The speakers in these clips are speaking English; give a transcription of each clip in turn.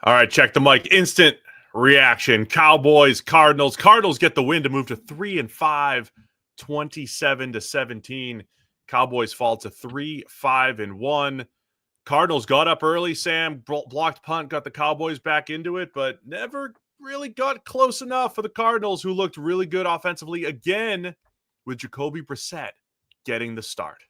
All right, check the mic. Instant reaction. Cowboys, Cardinals. Cardinals get the win to move to 3-5, 27-17. Cowboys fall to 3-5-1. Cardinals got up early, Sam, blocked punt, got the Cowboys back into it, but never really got close enough for the Cardinals, who looked really good offensively again with Jacoby Brissett getting the start.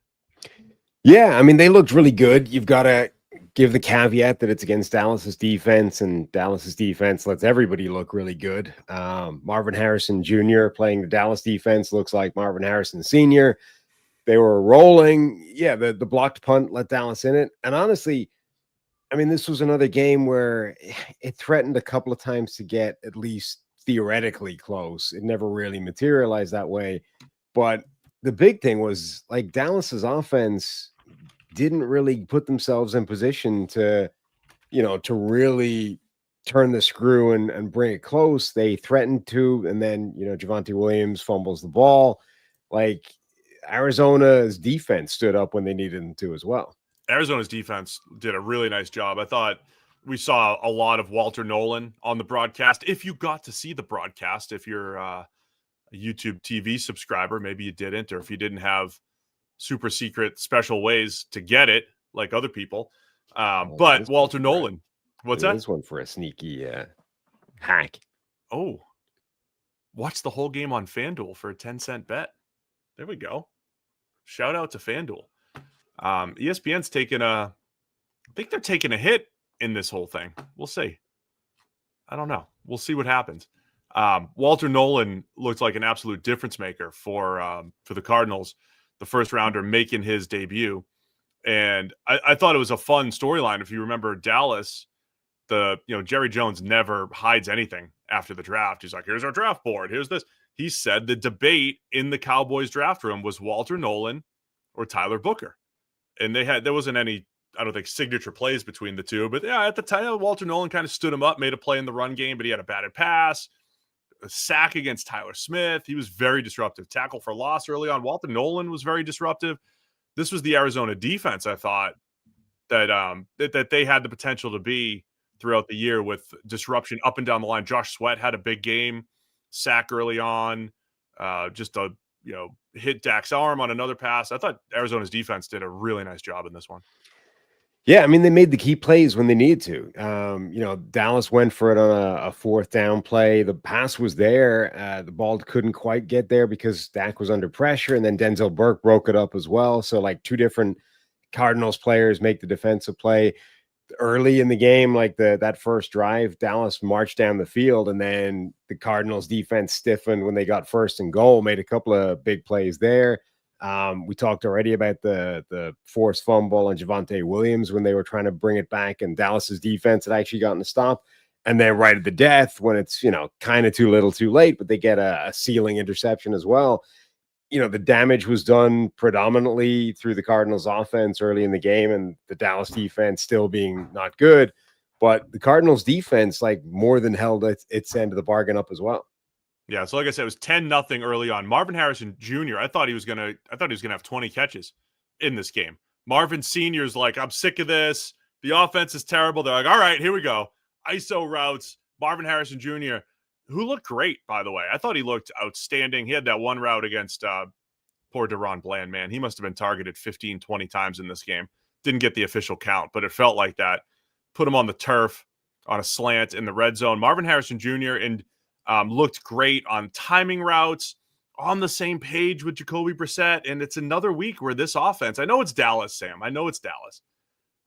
Yeah, I mean, they looked really good. You've got to give the caveat that it's against Dallas's defense, and Dallas's defense lets everybody look really good. Marvin Harrison Jr. playing the Dallas defense looks like Marvin Harrison Sr. They were rolling. Yeah, the blocked punt let Dallas in it. And honestly, I mean, this was another game where it threatened a couple of times to get at least theoretically close. It never really materialized that way. But the big thing was, like, Dallas's offense didn't really put themselves in position to, to really turn the screw and bring it close. They threatened to, and then, Javonte Williams fumbles the ball. Like, Arizona's defense stood up when they needed them to as well. Arizona's defense did a really nice job. I thought we saw a lot of Walter Nolan on the broadcast. If you got to see the broadcast, if you're a YouTube TV subscriber, maybe you didn't, or if you didn't have super secret special ways to get it like other people. But Walter Nolan, what's that? This one for a sneaky hack. Oh, watch the whole game on FanDuel for a 10-cent bet. There we go. Shout out to FanDuel. ESPN's I think they're taking a hit in this whole thing. We'll see. I don't know. We'll see what happens. Walter Nolan looked like an absolute difference maker for the Cardinals, the first rounder making his debut. And I thought it was a fun storyline. If you remember Dallas, Jerry Jones never hides anything after the draft. He's like, here's our draft board. Here's this. He said the debate in the Cowboys draft room was Walter Nolan or Tyler Booker. And there wasn't any, I don't think, signature plays between the two. But yeah, at the time, Walter Nolan kind of stood him up, made a play in the run game, but he had a batted pass, a sack against Tyler Smith. He was very disruptive. Tackle for loss early on. Walter Nolan was very disruptive. This was the Arizona defense, I thought, that they had the potential to be throughout the year with disruption up and down the line. Josh Sweat had a big game, sack early on, hit Dak's arm on another pass. I thought Arizona's defense did a really nice job in this one. Yeah, I mean, they made the key plays when they needed to. Dallas went for it on a fourth down play. The pass was there. The ball couldn't quite get there because Dak was under pressure, and then Denzel Burke broke it up as well. So, like, two different Cardinals players make the defensive play. Early in the game, like that first drive, Dallas marched down the field, and then the Cardinals defense stiffened when they got first and goal, made a couple of big plays there. We talked already about the forced fumble on Javonte Williams when they were trying to bring it back, and Dallas's defense had actually gotten a stop. And then right at the death, when it's, kind of too little too late, but they get a ceiling interception as well. The damage was done predominantly through the Cardinals offense early in the game, and the Dallas defense still being not good. But the Cardinals defense, like, more than held its end of the bargain up as well. Yeah, so like I said, it was 10-0 early on. Marvin Harrison Jr., I thought he was gonna have 20 catches in this game. Marvin Sr.'s like, I'm sick of this. The offense is terrible. They're like, all right, here we go. ISO routes. Marvin Harrison Jr., who looked great, by the way. I thought he looked outstanding. He had that one route against poor Deron Bland, man. He must have been targeted 15, 20 times in this game. Didn't get the official count, but it felt like that. Put him on the turf on a slant in the red zone. Marvin Harrison Jr. and looked great on timing routes, on the same page with Jacoby Brissett. And it's another week where this offense, I know it's Dallas, Sam. I know it's Dallas.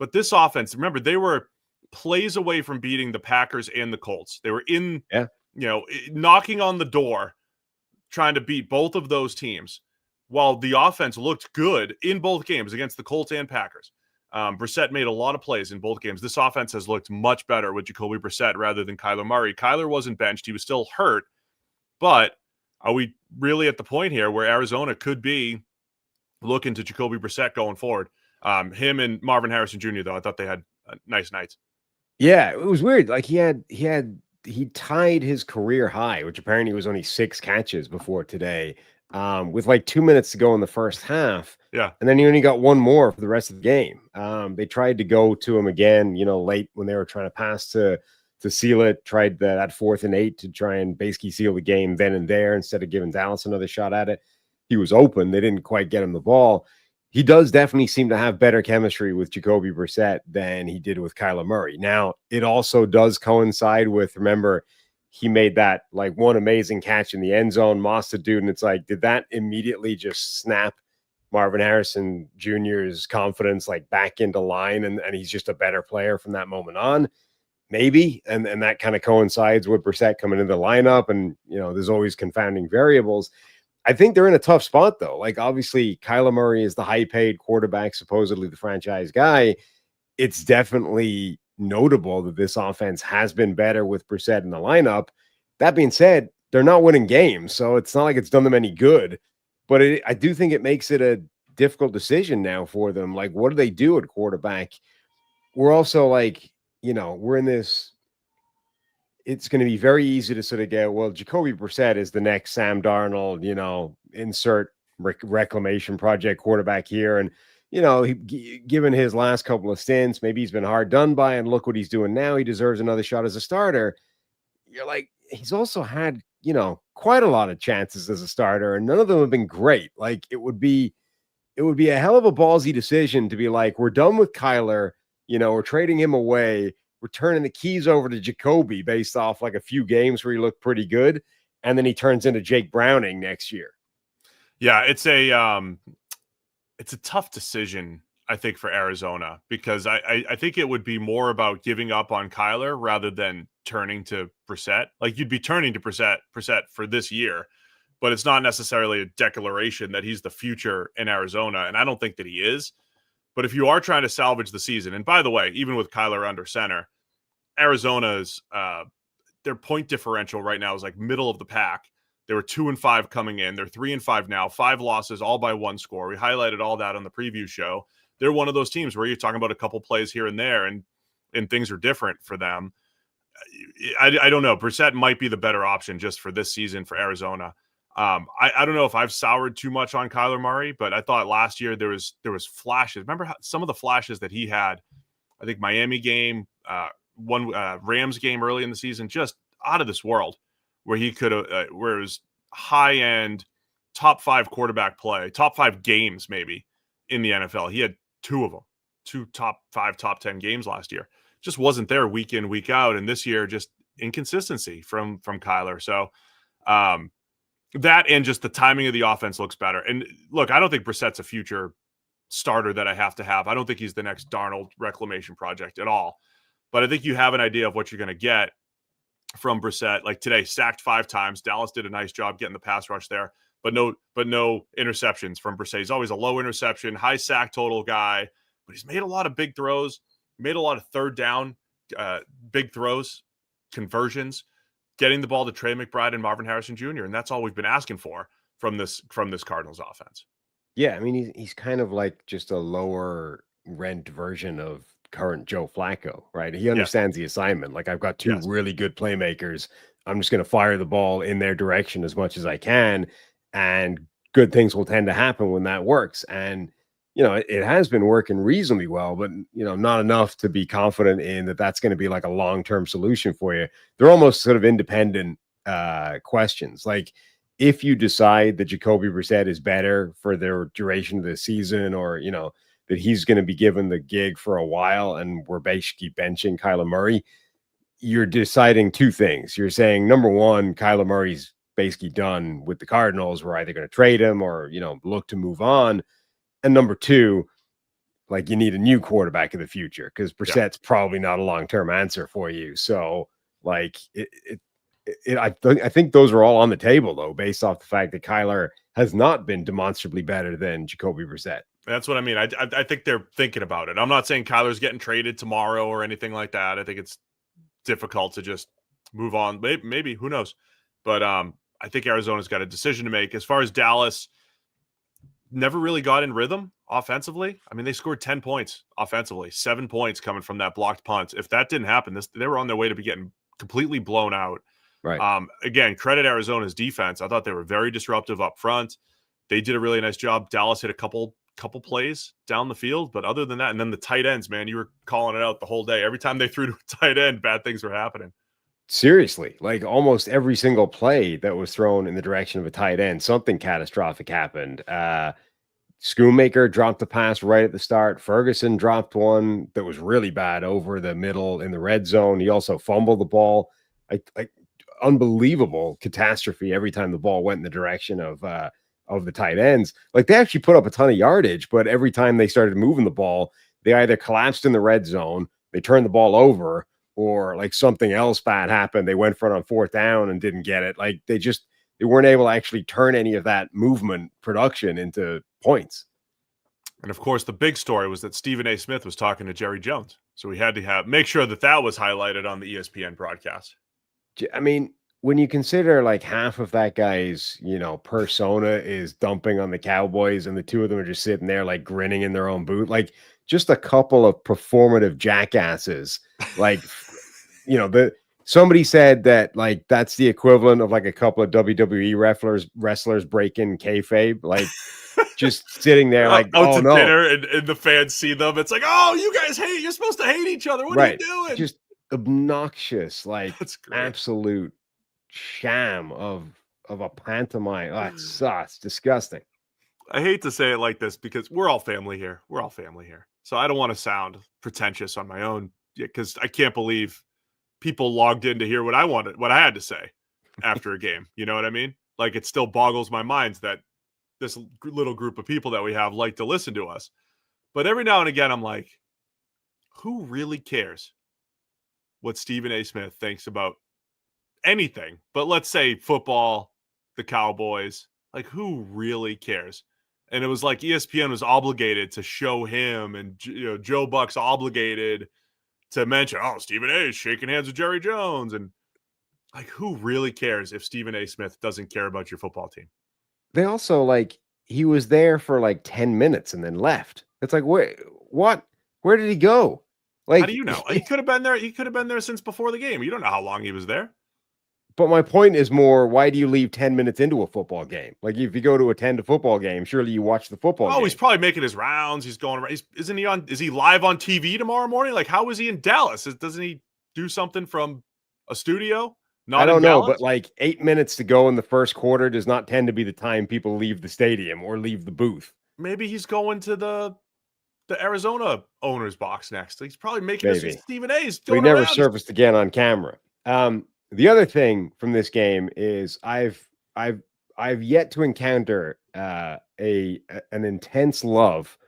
But this offense, remember, they were plays away from beating the Packers and the Colts. They were knocking on the door, trying to beat both of those teams, while the offense looked good in both games against the Colts and Packers. Brissett made a lot of plays in both games. This offense has looked much better with Jacoby Brissett rather than Kyler Murray. Kyler wasn't benched. He was still hurt. But are we really at the point here where Arizona could be looking to Jacoby Brissett going forward? Him and Marvin Harrison Jr., though, I thought they had nice nights. Yeah, it was weird. Like, he tied his career high, which apparently was only 6 catches before today, with like 2 minutes to go in the first half. Yeah. And then he only got one more for the rest of the game. They tried to go to him again, late when they were trying to pass to seal it, tried that 4th and 8 to try and basically seal the game then and there instead of giving Dallas another shot at it. He was open. They didn't quite get him the ball. He does definitely seem to have better chemistry with Jacoby Brissett than he did with Kyler Murray. Now, it also does coincide with, remember, he made that like one amazing catch in the end zone, mossed the dude, and it's like, did that immediately just snap Marvin Harrison Jr.'s confidence like back into line, and he's just a better player from that moment on? Maybe. And that kind of coincides with Brissett coming into the lineup, and there's always confounding variables. I think they're in a tough spot, though. Like, obviously, Kyler Murray is the high-paid quarterback, supposedly the franchise guy. It's definitely notable that this offense has been better with Brissett in the lineup. That being said, they're not winning games, so it's not like it's done them any good. But I do think it makes it a difficult decision now for them. Like, what do they do at quarterback? We're also like, we're in this. It's going to be very easy to sort of go, well, Jacoby Brissett is the next Sam Darnold, insert reclamation project quarterback here. And, given his last couple of stints, maybe he's been hard done by, and look what he's doing now. He deserves another shot as a starter. You're like, he's also had, quite a lot of chances as a starter, and none of them have been great. Like, it would be a hell of a ballsy decision to be like, we're done with Kyler, we're trading him away. We're turning the keys over to Jacoby based off like a few games where he looked pretty good, and then he turns into Jake Browning next year. Yeah, it's a tough decision, I think, for Arizona, because I think it would be more about giving up on Kyler rather than turning to Brissett. Like, you'd be turning to Brissett for this year, but it's not necessarily a declaration that he's the future in Arizona, and I don't think that he is. But if you are trying to salvage the season, and by the way, even with Kyler under center, Arizona's their point differential right now is like middle of the pack. They were 2-5 coming in. They're 3-5 now, 5 losses, all by 1 score. We highlighted all that on the preview show. They're one of those teams where you're talking about a couple plays here and there, and things are different for them. I don't know. Brissett might be the better option just for this season for Arizona. I don't know if I've soured too much on Kyler Murray, but I thought last year there was flashes. Remember some of the flashes that he had? I think Miami game, one Rams game early in the season, just out of this world, where he could where it was high end, top 5 quarterback play, top 5 games maybe in the NFL. He had 2 of them, 2 top 5, top 10 games last year. Just wasn't there week in, week out, and this year just inconsistency from Kyler. So. That and just the timing of the offense looks better. And look, I don't think Brissett's a future starter that I have to have. I don't think he's the next Darnold reclamation project at all. But I think you have an idea of what you're going to get from Brissett. Like today, sacked 5 times. Dallas did a nice job getting the pass rush there, but no interceptions from Brissett. He's always a low interception, high sack total guy, but he's made a lot of big throws, made a lot of third down, big throws, conversions, getting the ball to Trey McBride and Marvin Harrison Jr. And that's all we've been asking for from this Cardinals offense. Yeah, I mean, he's kind of like just a lower rent version of current Joe Flacco, right? He understands the assignment. Like, I've got 2 really good playmakers. I'm just going to fire the ball in their direction as much as I can, and good things will tend to happen when that works. And it has been working reasonably well, but not enough to be confident in that that's going to be like a long-term solution for you. They're almost sort of independent questions. Like, if you decide that Jacoby Brissett is better for the duration of the season, or that he's going to be given the gig for a while, and we're basically benching Kyler Murray, you're deciding 2 things. You're saying, number one, Kyler Murray's basically done with the Cardinals. We're either going to trade him or look to move on. And number 2, like, you need a new quarterback in the future, because Brissett's probably not a long-term answer for you. So, like, I think those are all on the table, though, based off the fact that Kyler has not been demonstrably better than Jacoby Brissett. That's what I mean. I think they're thinking about it. I'm not saying Kyler's getting traded tomorrow or anything like that. I think it's difficult to just move on. Maybe, who knows? But I think Arizona's got a decision to make. As far as Dallas, never really got in rhythm offensively. I mean, they scored 10 points offensively, 7 points coming from that blocked punt. If that didn't happen, they were on their way to be getting completely blown out. Right. Again, credit Arizona's defense. I thought they were very disruptive up front. They did a really nice job. Dallas hit a couple couple plays down the field, but other than that, and then the tight ends, man, you were calling it out the whole day. Every time they threw to a tight end, bad things were happening. Seriously, like almost every single play that was thrown in the direction of a tight end, something catastrophic happened. Schoonmaker dropped the pass right at the start. Ferguson dropped one that was really bad over the middle in the red zone. He also fumbled the ball. Like unbelievable catastrophe every time the ball went in the direction of the tight ends. Like they actually put up a ton of yardage, but every time they started moving the ball, they either collapsed in the red zone, they turned the ball over, or like something else bad happened. They went for it on 4th down and didn't get it. Like they weren't able to actually turn any of that movement production into points. And of course, the big story was that Stephen A. Smith was talking to Jerry Jones. So we had to make sure that was highlighted on the ESPN broadcast. I mean, when you consider like half of that guy's, persona is dumping on the Cowboys and the two of them are just sitting there like grinning in their own boot, like just a couple of performative jackasses. Like, somebody said that like that's the equivalent of like a couple of WWE wrestlers breaking kayfabe, like just sitting there like out to no. dinner and the fans see them. It's like, oh, you guys you're supposed to hate each other. What are you doing? Just obnoxious, like absolute sham of a pantomime. Oh, it's disgusting. I hate to say it like this because we're all family here. So I don't want to sound pretentious on my own because I can't believe people logged in to hear what I had to say after a game. You know what I mean? Like it still boggles my mind that this little group of people that we have like to listen to us. But every now and again, I'm like, who really cares what Stephen A. Smith thinks about anything? But let's say football, the Cowboys, like who really cares? And it was like ESPN was obligated to show him, and Joe Buck's obligated to mention, oh, Stephen A. is shaking hands with Jerry Jones. And like, who really cares if Stephen A. Smith doesn't care about your football team? They also he was there for like 10 minutes and then left. It's like, what? Where did he go? Like, how do you know? He could have been there. He could have been there since before the game. You don't know how long he was there. But my point is more, why do you leave 10 minutes into a football game? Like if you go to attend a football game, surely you watch the football game. He's probably making his rounds. He's going around. Is he live on TV tomorrow morning? Like, how is he in Dallas? Doesn't he do something from a studio? I don't know, but like 8 minutes to go in the first quarter does not tend to be the time people leave the stadium or leave the booth. Maybe he's going to the Arizona owner's box next. He's probably making this Stephen A's. We never surfaced again on camera. The other thing from this game is I've yet to encounter an intense love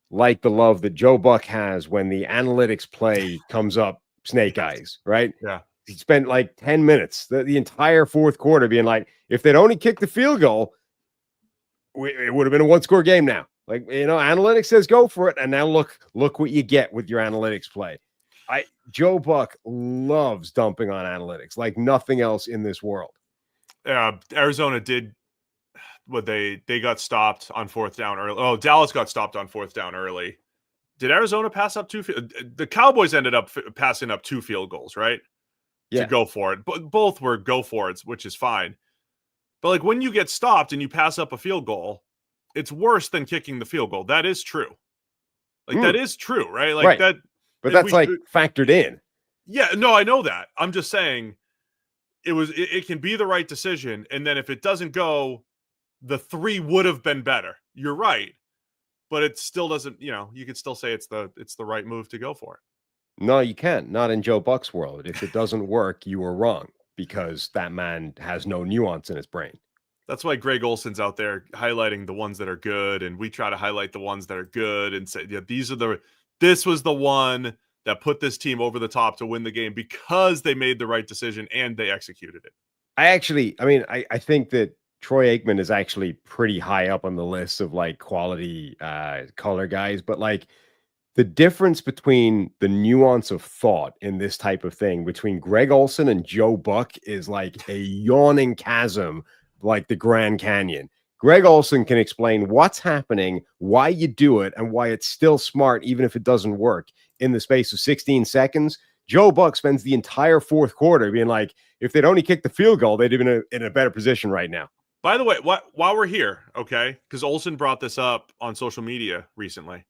like the love that Joe Buck has when the analytics play comes up snake eyes, right? Yeah. He spent like 10 minutes, the entire fourth quarter being like, if they'd only kicked the field goal, it would have been a 1-score game now. Like, analytics says go for it. And now look what you get with your analytics play. Joe Buck loves dumping on analytics like nothing else in this world. Arizona did what they got stopped on 4th down early. Oh, Dallas got stopped on 4th down early. Did Arizona pass up the Cowboys ended up passing up 2 field goals, right? Yeah. To go for it. But both were go for it, which is fine. But like when you get stopped and you pass up a field goal, it's worse than kicking the field goal. That is true. Like that is true, right? Like that. But that's factored in. Yeah, no, I know that. I'm just saying it can be the right decision. And then if it doesn't go, the 3 would have been better. You're right. But it still doesn't, you could still say it's the right move to go for it. No, you can't. Not in Joe Buck's world. If it doesn't work, you were wrong because that man has no nuance in his brain. That's why Greg Olson's out there highlighting the ones that are good, and we try to highlight the ones that are good and say, yeah, this was the one that put this team over the top to win the game because they made the right decision and they executed it. I think that Troy Aikman is actually pretty high up on the list of like quality color guys, but like the difference between the nuance of thought in this type of thing between Greg Olson and Joe Buck is like a yawning chasm, like the Grand Canyon. Greg Olson can explain what's happening, why you do it, and why it's still smart, even if it doesn't work in the space of 16 seconds. Joe Buck spends the entire fourth quarter being like, if they'd only kicked the field goal, they'd have been in a better position right now. By the way, while we're here, okay, because Olsen brought this up on social media recently,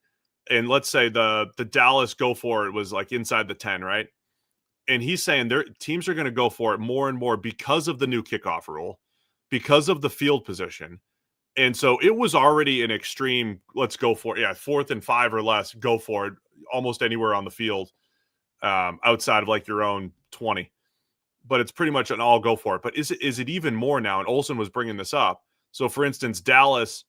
and let's say the Dallas go for it was like inside the 10, right? And he's saying their teams are going to go for it more and more because of the new kickoff rule, because of the field position. And so it was already an extreme, let's go for it. Yeah, 4th and 5 or less, go for it almost anywhere on the field outside of like your own 20. But it's pretty much an all go for it. But is it even more now? And Olsen was bringing this up. So for instance, Dallas,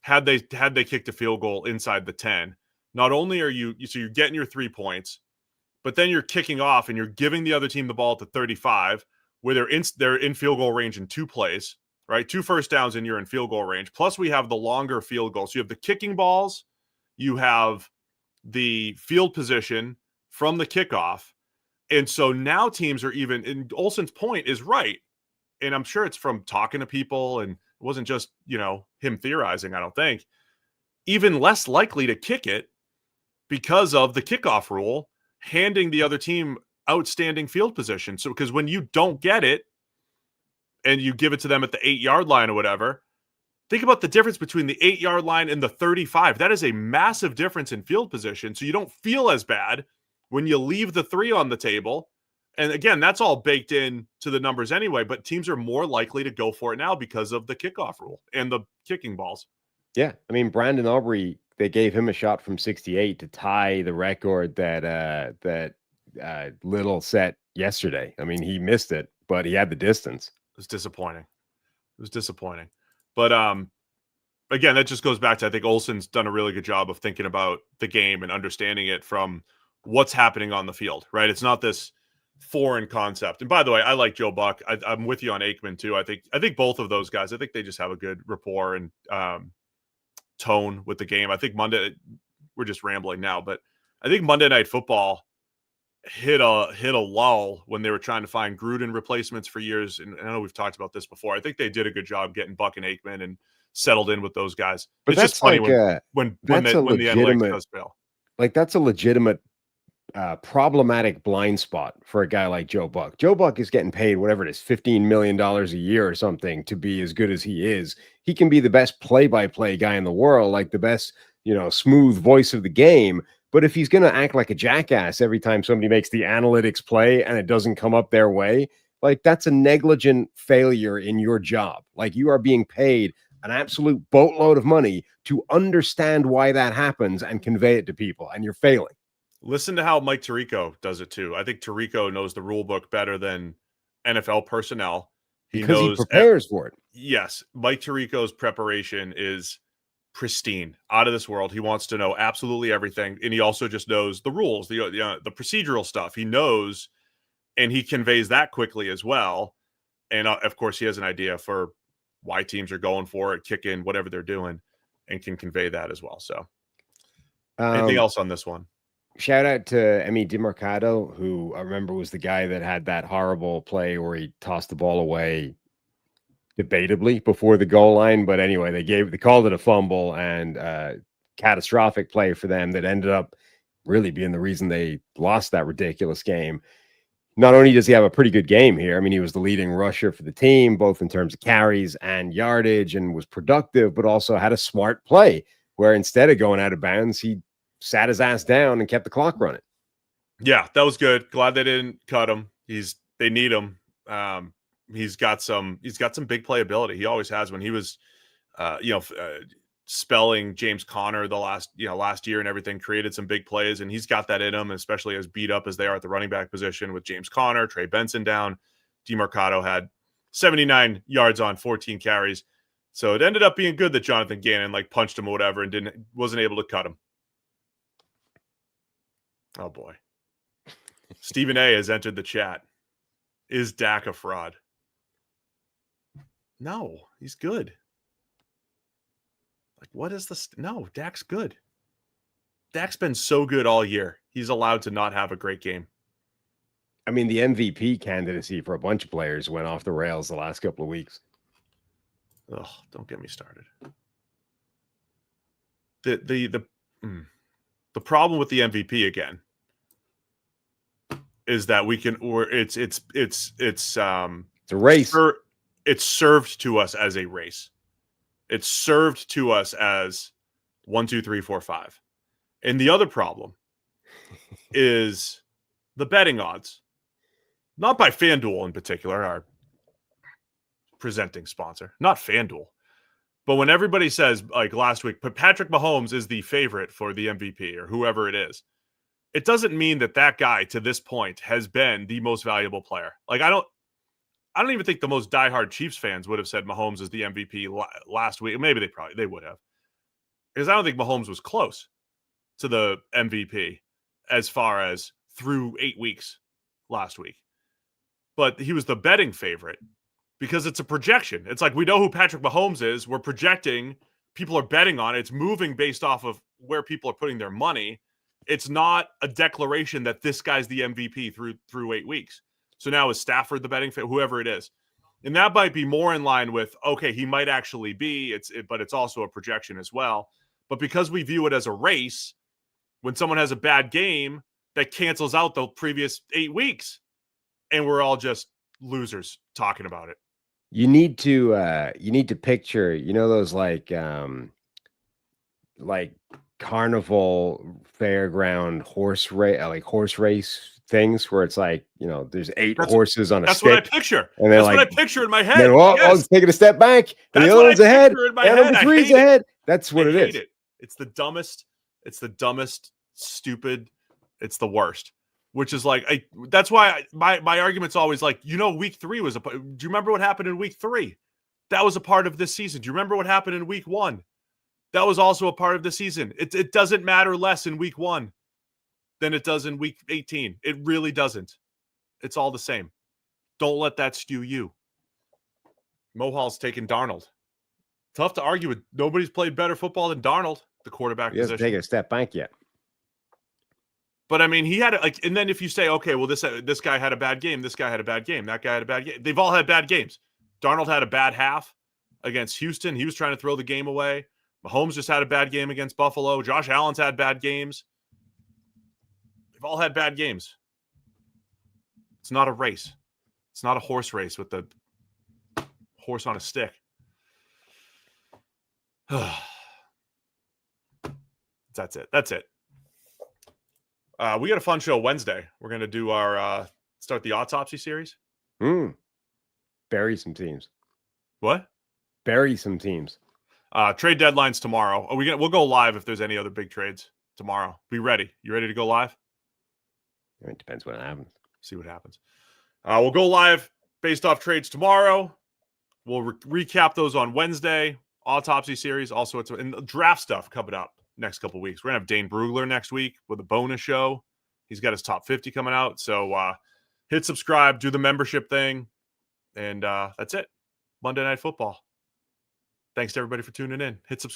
had they kicked a field goal inside the 10, not only are you're getting your 3 points, but then you're kicking off and you're giving the other team the ball at the 35, where they're in field goal range in 2 plays, right? 2 first downs and you're in field goal range. Plus we have the longer field goal. So you have the kicking balls, you have the field position from the kickoff. And so now teams are even, and Olsen's point is right. And I'm sure it's from talking to people, and it wasn't just, him theorizing, I don't think. Even less likely to kick it because of the kickoff rule, handing the other team outstanding field position. So, because when you don't get it and you give it to them at the 8-yard line or whatever, think about the difference between the 8-yard line and the 35. That is a massive difference in field position. So you don't feel as bad when you leave the 3 on the table. And again, that's all baked in to the numbers anyway, but teams are more likely to go for it now because of the kickoff rule and the kicking balls. Yeah. I mean, Brandon Aubrey, they gave him a shot from 68 to tie the record that Little set yesterday. I mean, he missed it, but he had the distance. It was disappointing. But again, that just goes back to, I think Olsen's done a really good job of thinking about the game and understanding it from what's happening on the field, right? It's not this foreign concept. And by the way, I like Joe Buck. I'm with you on Aikman too. I think both of those guys, I think they just have a good rapport and tone with the game. I think Monday, we're just rambling now, but I think Monday Night Football hit a lull when they were trying to find Gruden replacements for years. And I know we've talked about this before. I think they did a good job getting Buck and Aikman and settled in with those guys. But it's just funny when the analytics does fail. Like, that's a legitimate problematic blind spot for a guy like Joe Buck. Joe Buck is getting paid whatever it is, $15 million a year or something to be as good as he is. He can be the best play-by-play guy in the world, like the best, smooth voice of the game. But if he's going to act like a jackass every time somebody makes the analytics play and it doesn't come up their way, like, that's a negligent failure in your job. Like, you are being paid an absolute boatload of money to understand why that happens and convey it to people, and you're failing. Listen to how Mike Tirico does it too. I think Tirico knows the rule book better than NFL personnel. He prepares for it. Yes. Mike Tirico's preparation is pristine, out of this world. He wants to know absolutely everything. And he also just knows the rules, the procedural stuff. He knows, and he conveys that quickly as well. And of course, he has an idea for why teams are going for it, kicking, whatever they're doing, and can convey that as well. So anything else on this one? Shout out to Emari Demercado, who I remember was the guy that had that horrible play where he tossed the ball away debatably before the goal line. But anyway, they called it a fumble, and catastrophic play for them that ended up really being the reason they lost that ridiculous game. Not only does he have a pretty good game here, I mean, he was the leading rusher for the team, both in terms of carries and yardage, and was productive, but also had a smart play where instead of going out of bounds, he sat his ass down and kept the clock running. Yeah, that was good. Glad they didn't cut him. They need him. He's got some big playability. He always has. When he was, spelling James Conner the last year and everything, created some big plays, and he's got that in him, especially as beat up as they are at the running back position with James Conner, Trey Benson down. Demercado had 79 yards on 14 carries. So it ended up being good that Jonathan Gannon punched him or whatever and wasn't able to cut him. Oh boy. Stephen A has entered the chat. Is Dak a fraud? No, he's good. What is this? No, Dak's good. Dak's been so good all year. He's allowed to not have a great game. I mean, the MVP candidacy for a bunch of players went off the rails the last couple of weeks. Ugh, don't get me started. The problem with the MVP again is that it's a race. it's served to us as a race. It's served to us as 1, 2, 3, 4, 5. And the other problem is the betting odds. Not by FanDuel in particular, our presenting sponsor. Not FanDuel. But when everybody says, like last week, Patrick Mahomes is the favorite for the MVP or whoever it is, it doesn't mean that that guy to this point has been the most valuable player. Like, I don't even think the most diehard Chiefs fans would have said Mahomes is the MVP last week. Maybe they would have. Because I don't think Mahomes was close to the MVP as far as through 8 weeks last week. But he was the betting favorite because it's a projection. It's like we know who Patrick Mahomes is. We're projecting. People are betting on it. It's moving based off of where people are putting their money. It's not a declaration that this guy's the MVP through 8 weeks. So now is Stafford the betting favorite? Whoever it is. And that might be more in line with, okay, he might actually be, but it's also a projection as well. But because we view it as a race, when someone has a bad game, that cancels out the previous 8 weeks. And we're all just losers talking about it. You need to picture, those like carnival fairground horse race things where it's like, there's 8 horses on a stick. That's what I picture. And that's what I picture in my head. It's taking a step back. And the other one's ahead. And number 3's ahead. That's what it is. It's the dumbest, stupid. It's the worst. Which is like, that's why my argument's always like, week 3 was do you remember what happened in week 3? That was a part of this season. Do you remember what happened in week 1? That was also a part of the season. It doesn't matter less in week 1 than it does in week 18. It really doesn't. It's all the same. Don't let that skew you. Mohall's taking Darnold. Tough to argue with. Nobody's played better football than Darnold, the quarterback position. He hasn't taken a step back yet. But I mean, he had and then if you say, okay, well, this guy had a bad game, this guy had a bad game, that guy had a bad game. They've all had bad games. Darnold had a bad half against Houston. He was trying to throw the game away. Mahomes just had a bad game against Buffalo. Josh Allen's had bad games. They've all had bad games. It's not a race. It's not a horse race with the horse on a stick. That's it. We got a fun show Wednesday. We're going to do our start the autopsy series. Bury some teams. What? Bury some teams. Trade deadlines tomorrow. We'll go live if there's any other big trades tomorrow. Be ready. You ready to go live? It depends what happens. See what happens. We'll go live based off trades tomorrow. We'll recap those on Wednesday. Autopsy series. Also, it's and draft stuff coming up next couple of weeks. We're gonna have Dane Brugler next week with a bonus show. He's got his top 50 coming out. So hit subscribe, do the membership thing, and that's it. Monday Night Football. Thanks to everybody for tuning in. Hit subscribe.